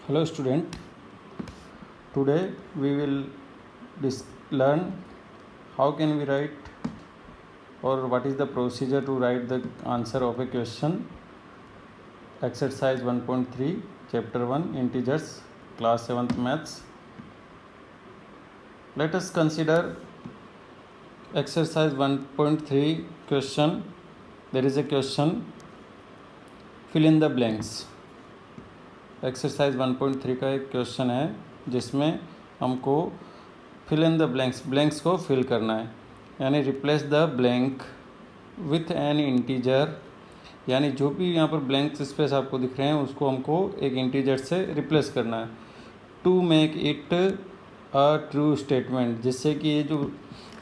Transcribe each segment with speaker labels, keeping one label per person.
Speaker 1: Hello student, today we will learn how can we write or what is the procedure to write the answer of a question. Exercise 1.3 chapter 1 integers, class 7th maths. Let us consider exercise 1.3 question. There is a question, fill in the blanks. Exercise 1.3 का एक question है जिसमें हमको fill in the blanks को fill करना है, यानी replace the blank with an integer, यानी जो भी यहाँ पर ब्लैंक स्पेस आपको दिख रहे हैं उसको हमको एक इंटीजर से रिप्लेस करना है to make it a true statement, जिससे कि ये जो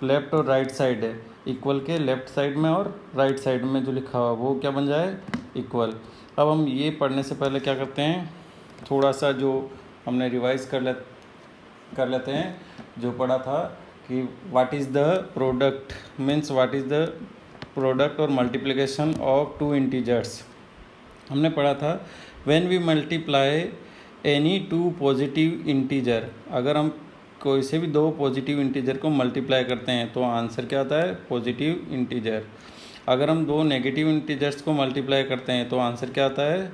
Speaker 1: लेफ़्ट और राइट साइड है इक्वल के लेफ़्ट साइड में और राइट साइड में जो लिखा हुआ वो क्या बन जाए, इक्वल। अब हम ये पढ़ने से पहले क्या करते हैं, थोड़ा सा जो हमने रिवाइज कर लेते हैं जो पढ़ा था कि what is the product, means what is the product और मल्टीप्लिकेशन ऑफ टू इंटीजर्स। हमने पढ़ा था when we multiply any two positive integer, अगर हम कोई से भी दो पॉजिटिव इंटीजर को मल्टीप्लाई करते हैं तो आंसर क्या आता है, पॉजिटिव इंटीजर। अगर हम दो नेगेटिव इंटीजर्स को मल्टीप्लाई करते हैं तो आंसर क्या आता है,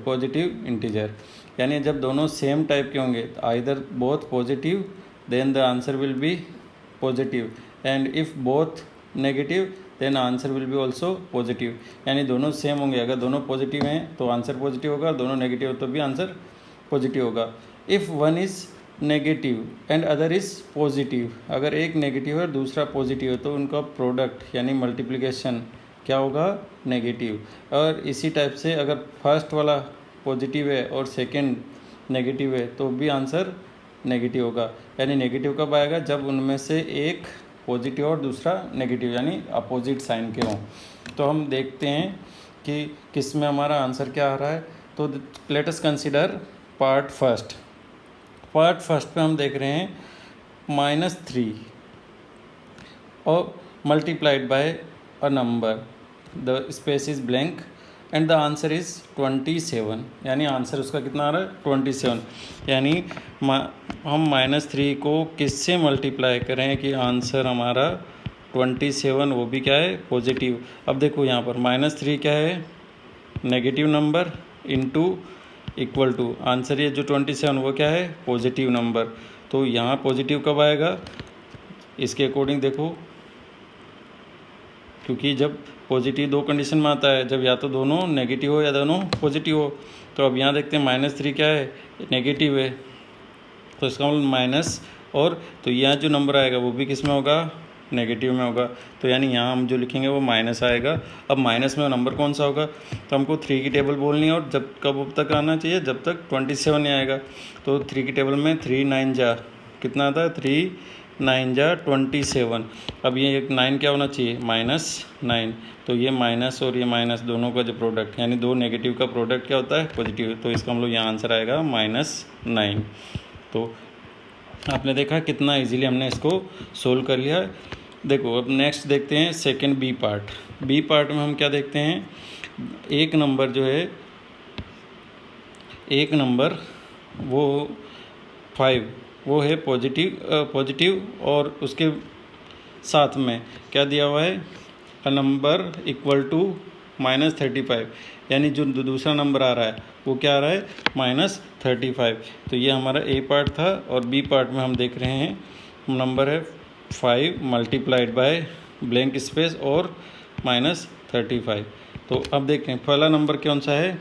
Speaker 1: पॉजिटिव इंटीजर। यानी जब दोनों सेम टाइप के होंगे either both positive then the answer will be positive, and if both negative then answer will be also positive. यानी दोनों सेम होंगे, अगर दोनों पॉजिटिव हैं तो आंसर पॉजिटिव होगा, दोनों नेगेटिव तो भी आंसर पॉजिटिव होगा। If one is negative and other is positive, अगर एक नेगेटिव है दूसरा पॉजिटिव है तो उनका प्रोडक्ट यानी मल्टीप्लिकेशन क्या होगा, नेगेटिव। और इसी टाइप से अगर फर्स्ट वाला पॉजिटिव है और सेकंड नेगेटिव है तो भी आंसर नेगेटिव होगा। यानी नेगेटिव कब आएगा, जब उनमें से एक पॉजिटिव और दूसरा नेगेटिव यानी अपोजिट साइन के हों। तो हम देखते हैं कि किस में हमारा आंसर क्या आ रहा है। तो late us consider part first पे हम देख रहे हैं -3 और multiplied by a number, the space is blank and the answer is 27, यानी आंसर उसका कितना आ रहा है, 27। यानी हम -3 को किससे मल्टीप्लाई करें कि आंसर हमारा 27, वो भी क्या है, पॉजिटिव। अब देखो यहाँ पर -3 क्या है, negative number into equal to answer, ये जो 27 वो क्या है, पॉजिटिव नंबर। तो यहाँ पॉजिटिव कब आएगा, इसके अकॉर्डिंग देखो, क्योंकि जब पॉजिटिव दो कंडीशन में आता है, जब या तो दोनों नेगेटिव हो या दोनों पॉजिटिव हो। तो अब यहाँ देखते हैं -3 क्या है, नेगेटिव है, तो इसका मतलब माइनस, और तो यहाँ जो नंबर आएगा वो भी किस में होगा, नेगेटिव में होगा। तो यानी यहाँ हम जो लिखेंगे वो माइनस आएगा। अब माइनस में नंबर कौन सा होगा, तो हमको 3 की टेबल बोलनी है, और जब कब तक आना चाहिए, जब तक 27 नहीं आएगा। तो 3 की टेबल में 3 9 जा कितना आता है, 3 9 जा 27। अब ये एक 9 क्या होना चाहिए, -9। तो ये माइनस और ये माइनस दोनों का जो प्रोडक्ट, यानी दो नेगेटिव का प्रोडक्ट क्या होता है, पॉजिटिव। तो इसका हम लोग यहाँ आंसर आएगा -9। तो आपने देखा कितना इजीली हमने इसको सोल्व कर लिया। देखो अब नेक्स्ट देखते हैं सेकंड बी पार्ट में हम क्या देखते हैं, एक नंबर जो है, एक नंबर वो 5 वो है पॉजिटिव, और उसके साथ में क्या दिया हुआ है, अ नंबर इक्वल टू -35, यानी जो दूसरा नंबर आ रहा है वो क्या आ रहा है, -35। तो ये हमारा ए पार्ट था, और बी पार्ट में हम देख रहे हैं नंबर है 5 मल्टीप्लाइड बाय ब्लैंक स्पेस और -35। तो अब देखें पहला नंबर कौन सा है,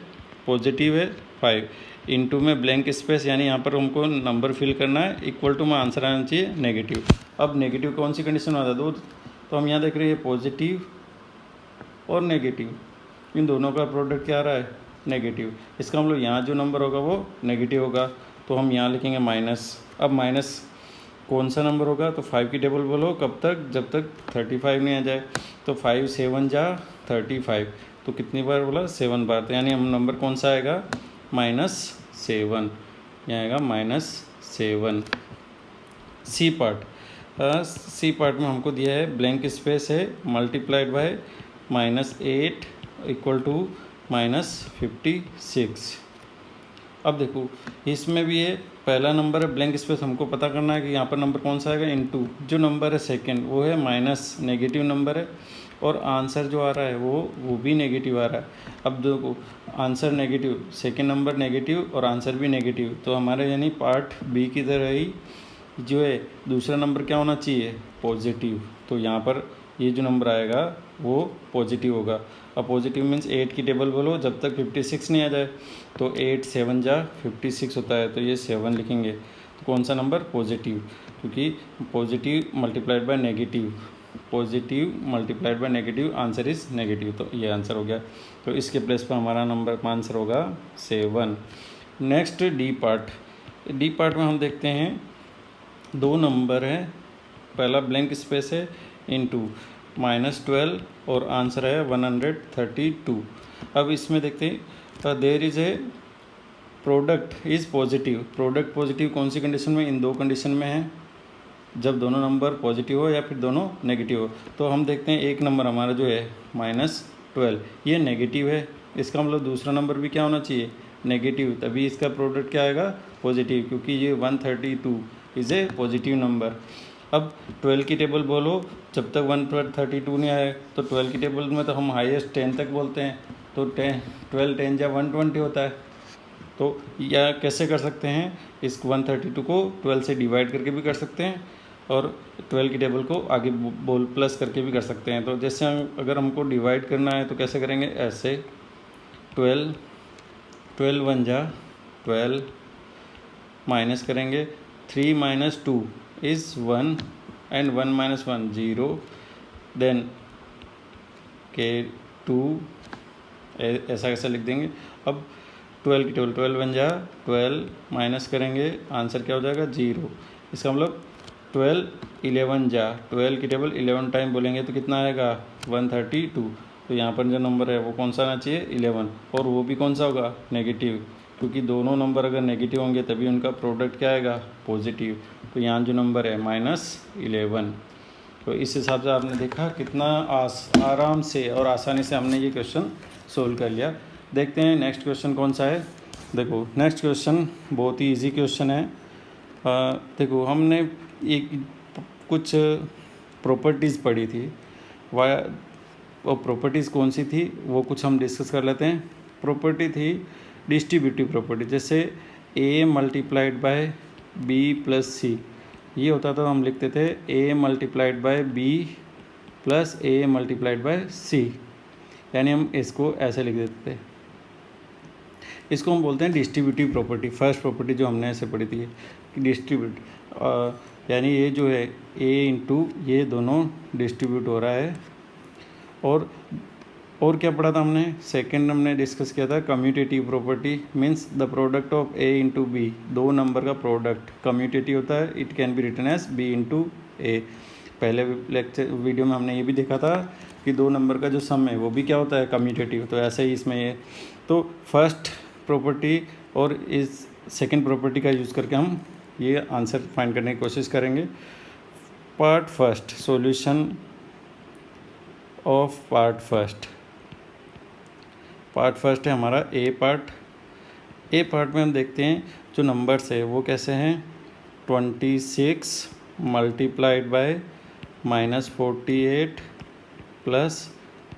Speaker 1: पॉजिटिव है 5, इनटू में ब्लैंक स्पेस, यानी यहाँ पर हमको नंबर फिल करना है, इक्वल टू में आंसर आना चाहिए नेगेटिव। अब नेगेटिव कौन सी कंडीशन में आता है, दो, तो हम यहाँ देख रहे हैं पॉजिटिव और नेगेटिव, इन दोनों का प्रोडक्ट क्या आ रहा है, नेगेटिव। इसका हम लोग यहाँ जो नंबर होगा वो नेगेटिव होगा, तो हम यहाँ लिखेंगे माइनस। अब माइनस कौन सा नंबर होगा, तो 5 की टेबल बोलो कब तक, जब तक 35 नहीं आ जाए। तो 5 7 जा 35, तो कितनी बार बोला, 7 बार। तो यानी हम नंबर कौन सा आएगा, -7, यहाँ आएगा -7। सी पार्ट में हमको दिया है ब्लैंक स्पेस है, मल्टीप्लाइड बाय -8 इक्वल टू -56। अब देखो इसमें भी ये पहला नंबर है ब्लैंक स्पेस, हमको पता करना है कि यहाँ पर नंबर कौन सा आएगा, इनटू जो नंबर है सेकंड वो है माइनस, नेगेटिव नंबर है, और आंसर जो आ रहा है वो भी नेगेटिव आ रहा है। अब देखो answer negative, second number negative और आंसर भी नेगेटिव, तो हमारे यानी पार्ट बी की तरह ही जो है दूसरा नंबर क्या होना चाहिए, पॉजिटिव। तो यहाँ पर ये जो नंबर आएगा वो पॉजिटिव होगा। अब पॉजिटिव मीन्स 8 की टेबल बोलो जब तक 56 नहीं आ जाए, तो 8 7 जा 56 होता है, तो ये 7 लिखेंगे। तो कौन सा नंबर, पॉजिटिव, क्योंकि positive multiplied by negative, positive multiplied by negative, answer is negative, तो ये आंसर हो गया। तो इसके प्लेस पर हमारा नंबर का आंसर होगा 7। नेक्स्ट डी पार्ट में हम देखते हैं दो नंबर है, पहला ब्लैंक स्पेस है इनटू -12 और आंसर है 132। अब इसमें देखते हैं there is a product is positive. Product positive कौन सी कंडीशन में, इन दो कंडीशन में है, जब दोनों नंबर पॉजिटिव हो या फिर दोनों नेगेटिव हो। तो हम देखते हैं एक नंबर हमारा जो है -12 ये नेगेटिव है, इसका मतलब दूसरा नंबर भी क्या होना चाहिए, नेगेटिव, तभी इसका प्रोडक्ट क्या आएगा, पॉजिटिव, क्योंकि ये 132 इज़ ए पॉजिटिव नंबर। अब 12 की टेबल बोलो जब तक 132 नहीं आए, तो 12 की टेबल में तो हम हाईएस्ट 10 तक बोलते हैं, तो 12 10 या 120 होता है। तो या कैसे कर सकते हैं, इस 132 को 12 से डिवाइड करके भी कर सकते हैं, और 12 की टेबल को आगे बोल प्लस करके भी कर सकते हैं। तो जैसे अगर हमको डिवाइड करना है तो कैसे करेंगे, ऐसे 12 1 जा 12 माइनस करेंगे, 3 - 2 इज़ 1 एंड 1 - 1 0, देन के 2 ऐसा कैसे लिख देंगे। अब 12 की टेबल 12 1 जा 12 माइनस करेंगे, आंसर क्या हो जाएगा 0। इसका मतलब 12 11 जा 12 की टेबल 11 टाइम बोलेंगे तो कितना आएगा 132। तो यहाँ पर जो नंबर है वो कौन सा आना चाहिए 11, और वो भी कौन सा होगा नेगेटिव, क्योंकि दोनों नंबर अगर नेगेटिव होंगे तभी उनका प्रोडक्ट क्या आएगा पॉजिटिव। तो यहाँ जो नंबर है -11। तो इस हिसाब से आपने देखा कितना आराम से और आसानी से हमने ये क्वेश्चन सोल्व कर लिया। देखते हैं नेक्स्ट क्वेश्चन कौन सा है। देखो नेक्स्ट क्वेश्चन बहुत ही इजी क्वेश्चन है। देखो हमने एक कुछ प्रॉपर्टीज़ पढ़ी थी, वो प्रॉपर्टीज़ कौन सी थी वो कुछ हम डिस्कस कर लेते हैं। प्रॉपर्टी थी डिस्ट्रीब्यूटिव प्रॉपर्टी, जैसे a multiplied by b plus C, ये होता था, हम लिखते थे a multiplied by b plus a multiplied by C, यानी हम इसको ऐसे लिख देते थे। इसको हम बोलते हैं डिस्ट्रीब्यूटिव प्रॉपर्टी। फर्स्ट प्रॉपर्टी जो हमने ऐसे पढ़ी थी डिस्ट्रीब्यूट, यानी ये जो है a इंटू ये दोनों डिस्ट्रीब्यूट हो रहा है। और क्या पढ़ा था हमने, सेकंड हमने डिस्कस किया था commutative property, means the product of a into B, दो नंबर का प्रोडक्ट कम्यूटेटिव होता है, it can be written as b into A. पहले लेक्चर वीडियो में हमने ये भी देखा था कि दो नंबर का जो सम है वो भी क्या होता है कम्यूटेटिव, तो ऐसे ही इसमें ये। तो फर्स्ट प्रॉपर्टी और इस सेकंड प्रॉपर्टी का यूज़ करके हम ये आंसर फाइंड करने की कोशिश करेंगे। Part first, solution of part first है हमारा ए पार्ट में हम देखते हैं जो नंबर्स है वो कैसे हैं, 26 multiplied by -48 plus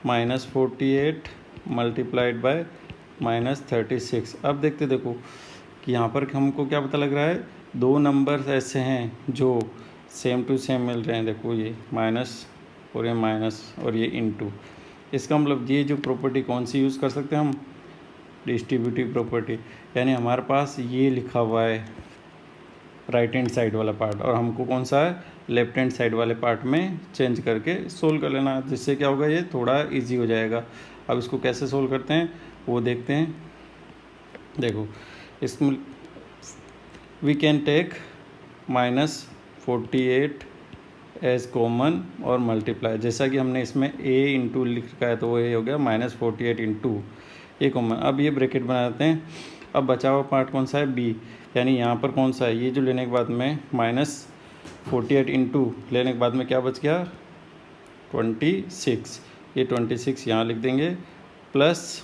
Speaker 1: -48 multiplied by -36। अब देखो कि यहाँ पर हमको क्या पता लग रहा है, दो नंबर्स ऐसे हैं जो सेम टू सेम मिल रहे हैं। देखो ये माइनस और ये माइनस और ये इनटू, इसका मतलब ये जो प्रॉपर्टी कौन सी यूज़ कर सकते हैं हम, डिस्ट्रीब्यूटिव प्रॉपर्टी। यानी हमारे पास ये लिखा हुआ है राइट हैंड साइड वाला पार्ट, और हमको कौन सा है लेफ्ट हैंड साइड वाले पार्ट में चेंज करके सोल्व कर लेना, जिससे क्या होगा ये थोड़ा इजी हो जाएगा। अब इसको कैसे सोल्व करते हैं वो देखते हैं। देखो इसमें we can take -48 as common और मल्टीप्लाई, जैसा कि हमने इसमें a इंटू लिख रखा है तो वो ये हो गया -48 इंटू ए कॉमन। अब ये ब्रैकेट बना देते हैं। अब बचा हुआ पार्ट कौन सा है b, यानी यहाँ पर कौन सा है, ये जो लेने के बाद में -48 इंटू लेने के बाद में क्या बच गया 26, ये 26 यहाँ लिख देंगे, प्लस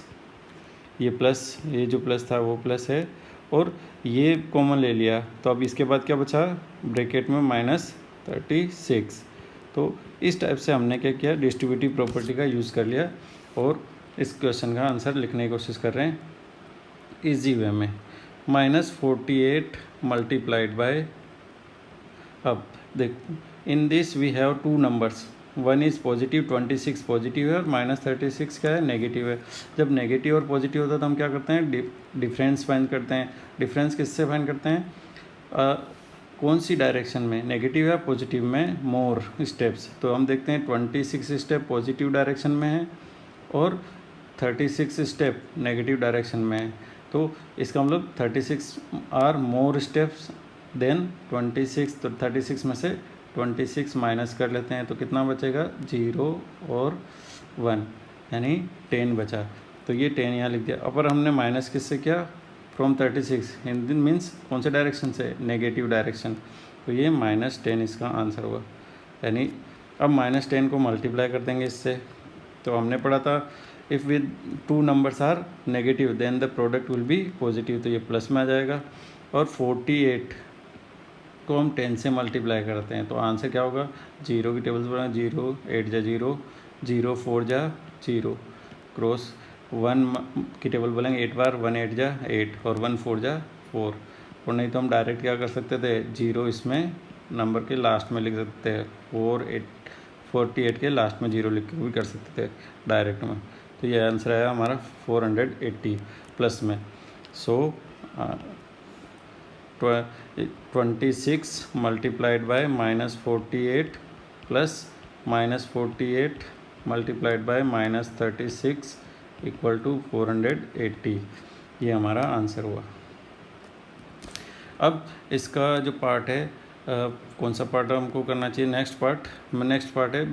Speaker 1: ये प्लस, ये जो प्लस था वो प्लस है और ये कॉमन ले लिया, तो अब इसके बाद क्या बचा ब्रैकेट में -36। तो इस टाइप से हमने क्या किया, डिस्ट्रीब्यूटिव प्रॉपर्टी का यूज़ कर लिया और इस क्वेश्चन का आंसर लिखने की कोशिश कर रहे हैं इजी वे में। -48 मल्टीप्लाइड बाय, अब देख in this we have two numbers, one is positive, 26 positive है और -36 क्या है, नेगेटिव है। जब नेगेटिव और पॉजिटिव होता है तो हम क्या करते हैं, डिफरेंस फाइंड करते हैं। डिफरेंस किससे फाइंड करते हैं, कौन सी डायरेक्शन में, नेगेटिव या पॉजिटिव में मोर स्टेप्स। तो हम देखते हैं 26 स्टेप पॉजिटिव डायरेक्शन में है और 36 स्टेप नेगेटिव डायरेक्शन में है। तो इसका मतलब 36 आर मोर स्टेप्स देन 26। तो 36 में से 26 माइनस कर लेते हैं तो कितना बचेगा, 0 और 1 यानी 10 बचा। तो ये 10 यहाँ लिख दिया। अपर हमने माइनस किससे किया, फ्रॉम 36, इन दिन मीन्स कौन से डायरेक्शन से, नेगेटिव डायरेक्शन। तो ये -10 इसका आंसर हुआ। यानी अब -10 को मल्टीप्लाई कर देंगे इससे। तो हमने पढ़ा था if with two numbers are negative then the product will be positive, तो ये प्लस में आ जाएगा। और 48 को हम 10 से मल्टीप्लाई करते हैं तो आंसर क्या होगा, 0 की टेबल पर 0, 8 जा 0, 0 4 जा 0, क्रॉस 1 की टेबल बोलेंगे 8 बार, 1 8 जा 8 और 1 4 जा 4। और नहीं तो हम डायरेक्ट क्या कर सकते थे, 0 इसमें नंबर के लास्ट में लिख सकते हैं, 48 के लास्ट में 0 लिख के भी कर सकते थे डायरेक्ट में। तो ये आंसर आया हमारा 480 प्लस में। So 26 multiplied by -48 plus -48 multiplied by -36 equal to 480, ये हमारा आंसर हुआ। अब इसका जो पार्ट है, कौन सा पार्ट हमको करना चाहिए, नेक्स्ट पार्ट है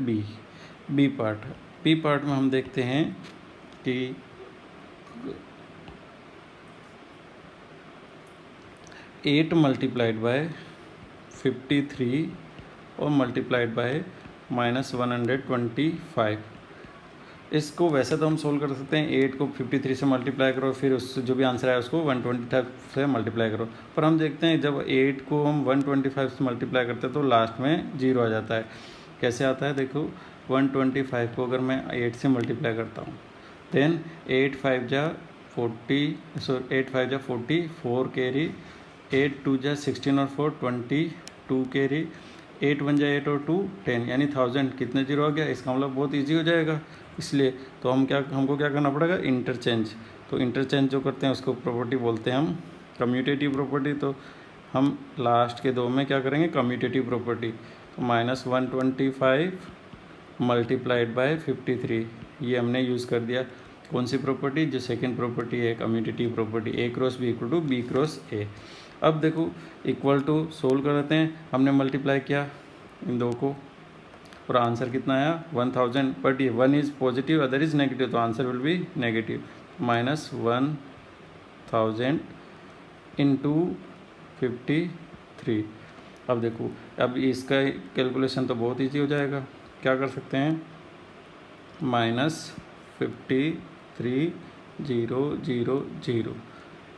Speaker 1: बी पार्ट में हम देखते हैं कि 8 मल्टीप्लाइड बाय 53 और मल्टीप्लाइड बाय -125। इसको वैसे तो हम सोल्व कर सकते हैं, 8 को 53 से मल्टीप्लाई करो, फिर उस जो भी आंसर आया उसको 125 से मल्टीप्लाई करो। पर हम देखते हैं जब 8 को हम 125 से मल्टीप्लाई करते हैं तो लास्ट में 0 आ जाता है। कैसे आता है, देखो 125 को अगर मैं 8 से मल्टीप्लाई करता हूँ देन 8 5 जा 40, 4 कैरी, 8 2 जा 16 और 4 22 कैरी, 8 1 जा 8 और 2 10 यानी 1000। कितने 0 आ गया, इसका मतलब बहुत इजी हो जाएगा। इसलिए तो हमको क्या करना पड़ेगा, इंटरचेंज। तो इंटरचेंज जो करते हैं उसको प्रॉपर्टी बोलते हैं हम कम्यूटेटिव प्रॉपर्टी। तो हम लास्ट के दो में क्या करेंगे, कम्यूटेटिव प्रॉपर्टी। तो -125 मल्टीप्लाइड बाय 53, ये हमने यूज़ कर दिया। कौन सी प्रॉपर्टी, जो सेकंड प्रॉपर्टी है commutative property, A cross B equal to B cross A। अब देखो इक्वल टू सोल्व करते हैं, हमने मल्टीप्लाई किया इन दो को और आंसर कितना आया 1000। बट ये 1 is positive other is negative, तो answer will be negative. -1000 into 53। अब देखो, अब इसका कैलकुलेशन तो बहुत ईजी हो जाएगा। क्या कर सकते हैं, -53,000,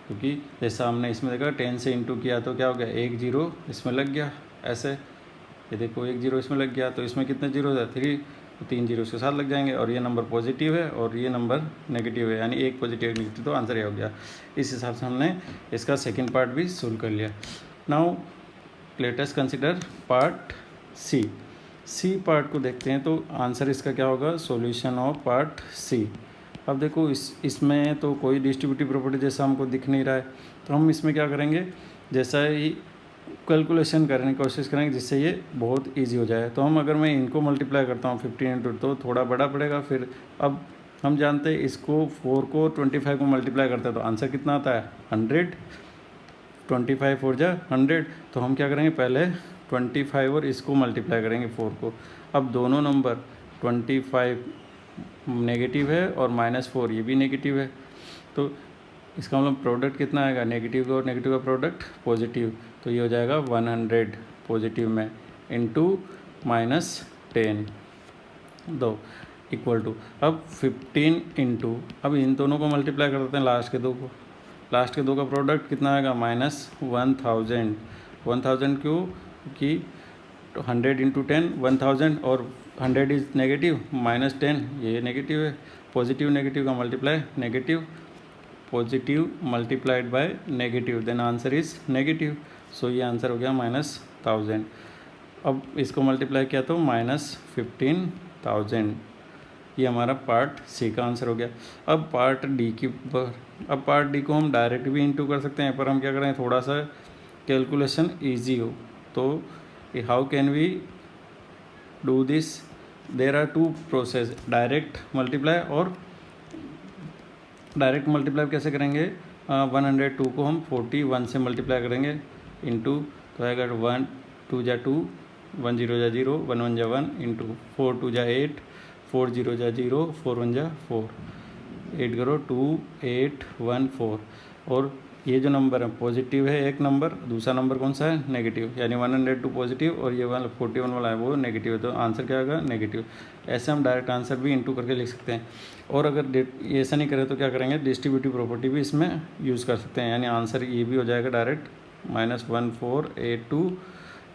Speaker 1: क्योंकि जैसा हमने इसमें देखा 10 से इंटू किया तो क्या हो गया, 1 0 इसमें लग गया। ऐसे ये देखो 1 0 इसमें लग गया, तो इसमें कितने 0 है, 3, तो 3 0 उसके साथ लग जाएंगे। और ये नंबर पॉजिटिव है और ये नंबर नेगेटिव है, यानी एक पॉजिटिव एक नेगेटिव, तो आंसर ये हो गया। इस हिसाब से हमने इसका सेकंड पार्ट भी सोल्व कर लिया। Now let us consider part C part को देखते हैं। तो आंसर इसका क्या होगा, सॉल्यूशन ऑफ पार्ट सी। अब देखो इसमें तो कोई डिस्ट्रीब्यूटिव प्रॉपर्टी जैसा हमको दिख नहीं रहा है, तो हम इसमें क्या करेंगे, जैसा ही कैलकुलेशन करने की कोशिश करेंगे जिससे ये बहुत इजी हो जाए। तो अगर मैं इनको मल्टीप्लाई करता हूँ 15 इंटू, तो थोड़ा बड़ा पड़ेगा। फिर अब हम जानते हैं इसको 4 को 25 को मल्टीप्लाई करते हैं तो आंसर कितना आता है 100। 25 4 जा 100। तो हम क्या करेंगे, पहले 25 और इसको मल्टीप्लाई करेंगे 4 को। अब दोनों नंबर 25 नेगेटिव है और -4 ये भी नेगेटिव है, तो इसका मतलब प्रोडक्ट कितना आएगा, नेगेटिव और नेगेटिव का प्रोडक्ट पॉजिटिव। तो ये हो जाएगा 100 पॉजिटिव में इंटू -10 दो। इक्वल टू, अब 15 इंटू, अब इन दोनों को मल्टीप्लाई कर देते हैं लास्ट के दो को, लास्ट के दो का प्रोडक्ट कितना आएगा -1000। 1000 क्यों कि 100 इंटू 10 1000, और 100 इज़ नेगेटिव, -10 ये नेगेटिव है, पॉजिटिव नेगेटिव का multiply negative, positive multiplied by negative, then answer is negative. So ये आंसर हो गया -1000। अब इसको मल्टीप्लाई किया तो -15,000। ये हमारा पार्ट सी का आंसर हो गया। अब पार्ट डी की अब पार्ट डी को हम डायरेक्ट भी इंटू कर सकते हैं, पर हम क्या करें, थोड़ा सा कैलकुलेशन इजी हो। तो how can we do this, there are two process, direct multiply और डायरेक्ट मल्टीप्लाई कैसे करेंगे, 102 को हम 41 से मल्टीप्लाई करेंगे इंटू, तो आएगा 1 2 जा 2, 1 0 जा 0, 1 1 जा 1 इंटू 4 2 जा 8, 4 0 जा 0, 4 1 जा 4, 8 करो 2 8 1 4। और ये जो नंबर है पॉजिटिव है एक नंबर, दूसरा नंबर कौन सा है नेगेटिव, यानी 102 पॉजिटिव और ये वाला 41 वाला है वो नेगेटिव है, तो आंसर क्या होगा नेगेटिव। ऐसे हम डायरेक्ट आंसर भी इंटू करके लिख सकते हैं। और अगर ऐसा नहीं करें तो क्या करेंगे, डिस्ट्रीब्यूटिव प्रॉपर्टी भी इसमें यूज़ कर सकते हैं, यानी आंसर ये भी हो जाएगा डायरेक्ट -1482।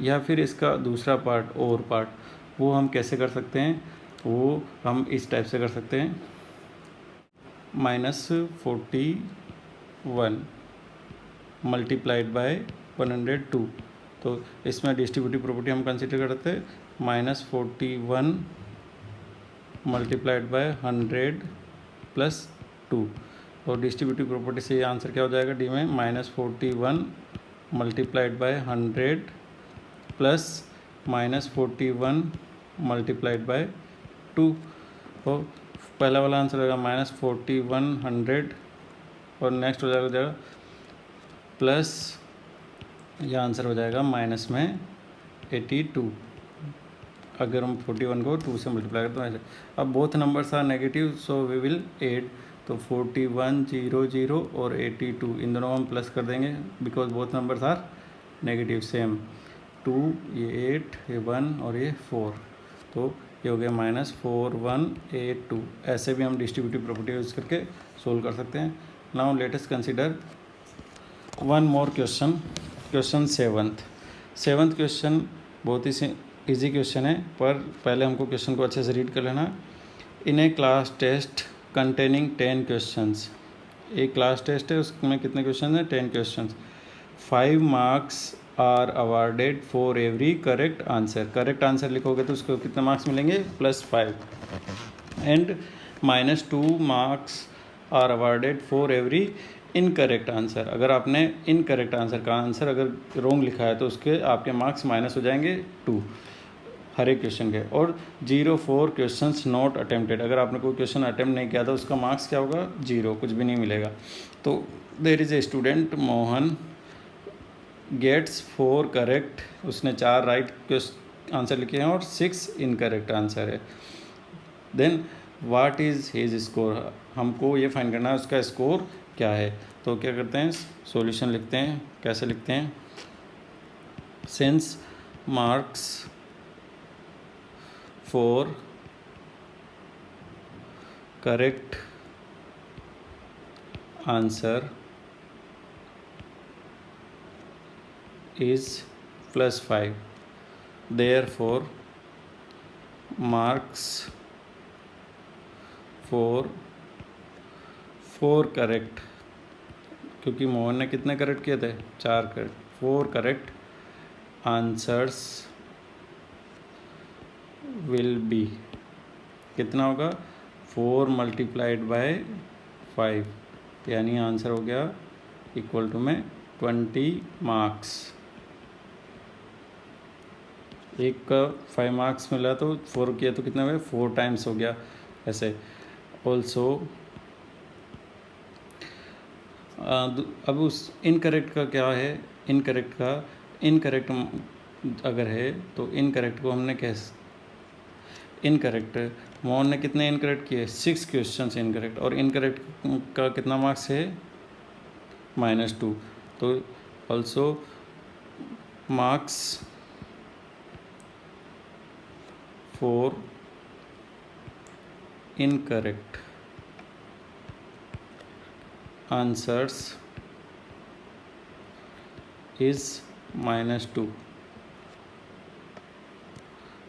Speaker 1: या फिर इसका दूसरा पार्ट और पार्ट वो हम कैसे कर सकते हैं, वो हम इस टाइप से कर सकते हैं, -41 मल्टीप्लाइड बाय 102। तो इसमें डिस्ट्रीब्यूटिव प्रॉपर्टी हम कंसिडर करते हैं, -41 मल्टीप्लाइड बाय 100 प्लस 2। और डिस्ट्रीब्यूटिव प्रॉपर्टी से ये आंसर क्या हो जाएगा डी में, -41 multiplied by 100 plus -41 multiplied by 2। तो पहला वाला आंसर होगा -4100 और नेक्स्ट हो जाएगा प्लस, यह आंसर हो जाएगा माइनस में 82। अगर हम 41 को 2 से मल्टीप्लाई करते हैं ऐसे। अब both numbers are negative, so we will add, तो 4100 और 82 इन दोनों को हम प्लस कर देंगे because both numbers are negative same. 2 ये 8 ये 1 और ये 4, तो ये हो गया -4182। ऐसे भी हम डिस्ट्रीब्यूटिव प्रॉपर्टी यूज़ करके सोल्व कर सकते हैं। Now let us consider one more question, question 7th question बहुत ही इजी क्वेश्चन है, पर पहले हमको क्वेश्चन को अच्छे से रीड कर लेना। In a class test containing 10 questions, एक क्लास टेस्ट है उसमें कितने क्वेश्चन हैं, 10 questions. 5 marks are awarded for every correct answer, correct answer लिखोगे तो उसको कितने मार्क्स मिलेंगे, +5। And -2 marks are awarded for every incorrect answer, अगर आपने इनकरेक्ट आंसर का आंसर अगर रॉन्ग लिखा है तो उसके आपके मार्क्स माइनस हो जाएंगे 2 हर एक क्वेश्चन के। और 0 क्वेश्चंस नॉट अटेम्प्टेड, अगर आपने कोई क्वेश्चन अटेम्प्ट नहीं किया तो उसका मार्क्स क्या होगा, 0, कुछ भी नहीं मिलेगा। तो there is a student Mohan gets 4 correct, उसने 4 राइट आंसर लिखे हैं और 6 इनकरेक्ट आंसर है। Then what is his score, हमको ये फाइंड करना है उसका स्कोर क्या है। तो क्या करते हैं, सॉल्यूशन लिखते हैं, कैसे लिखते हैं, since marks for correct answer is +5, therefore marks for 4 correct, क्योंकि मोहन ने कितने करेक्ट किए थे, 4 correct, 4 correct answers will be, कितना होगा, 4 मल्टीप्लाइड बाय 5, यानी आंसर हो गया इक्वल टू में 20 मार्क्स। एक का 5 मार्क्स मिला तो 4 किया तो कितना हुआ, 4 टाइम्स हो गया ऐसे। ऑल्सो अब उस इनकरेक्ट का क्या है, इनकरेक्ट अगर है तो इनकरेक्ट को हमने कैसे, इनकरेक्ट मोहन ने कितने इनकरेक्ट किए, 6 क्वेश्चन इनकरेक्ट, और इनकरेक्ट का कितना मार्क्स है, -2। तो also marks for incorrect answers is -2,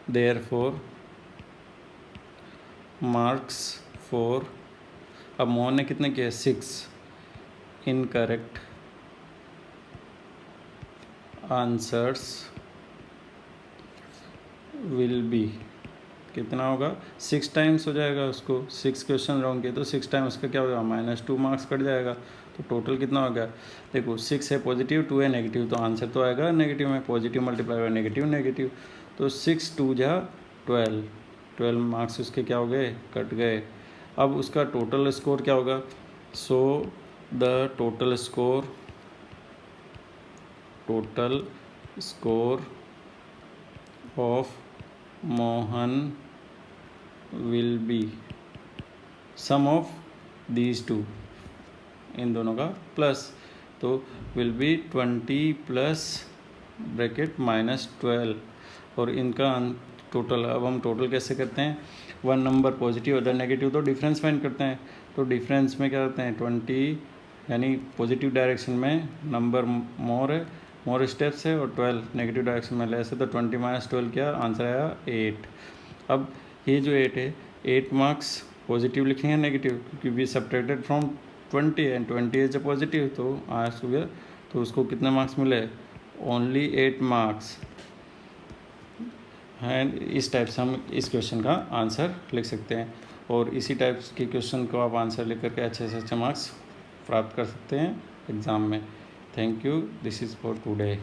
Speaker 1: therefore marks for, अब मोहन ने कितने किए 6, इनकरेक्ट आंसर्स विल बी, कितना होगा 6 टाइम्स हो जाएगा, उसको 6 क्वेश्चन रॉन्ग किए तो 6 टाइम उसका क्या होगा -2 मार्क्स कट जाएगा। तो टोटल कितना हो गया, देखो 6 है पॉजिटिव, 2 है नेगेटिव, तो आंसर तो आएगा नेगेटिव में, positive multiply by negative negative, तो 6 2 जा 12 मार्क्स उसके क्या हो गए, कट गए। अब उसका टोटल स्कोर क्या होगा, so the total score of Mohan will be sum of these two, इन दोनों का प्लस, तो विल बी 20 प्लस ब्रैकेट -12, और इनका टोटल। अब हम टोटल कैसे करते हैं, one number positive other negative, तो डिफरेंस फाइंड करते हैं। तो डिफरेंस में क्या करते हैं 20, यानी पॉजिटिव डायरेक्शन में नंबर मोर स्टेप्स है, और 12 नेगेटिव डायरेक्शन में लेस है, तो 20 - 12 क्या आंसर आया 8। अब ये जो 8 है, 8 मार्क्स पॉजिटिव लिखेंगे नेगेटिव, क्योंकि we subtracted from 20 and 20 is a positive, तो आर्ट्स हो गया, तो उसको कितने मार्क्स मिले, ओनली 8 मार्क्स। एंड इस टाइप से हम इस क्वेश्चन का आंसर लिख सकते हैं, और इसी टाइप के क्वेश्चन को आप आंसर लिख करके अच्छे से अच्छे मार्क्स प्राप्त कर सकते हैं एग्ज़ाम में। Thank you, this is for today.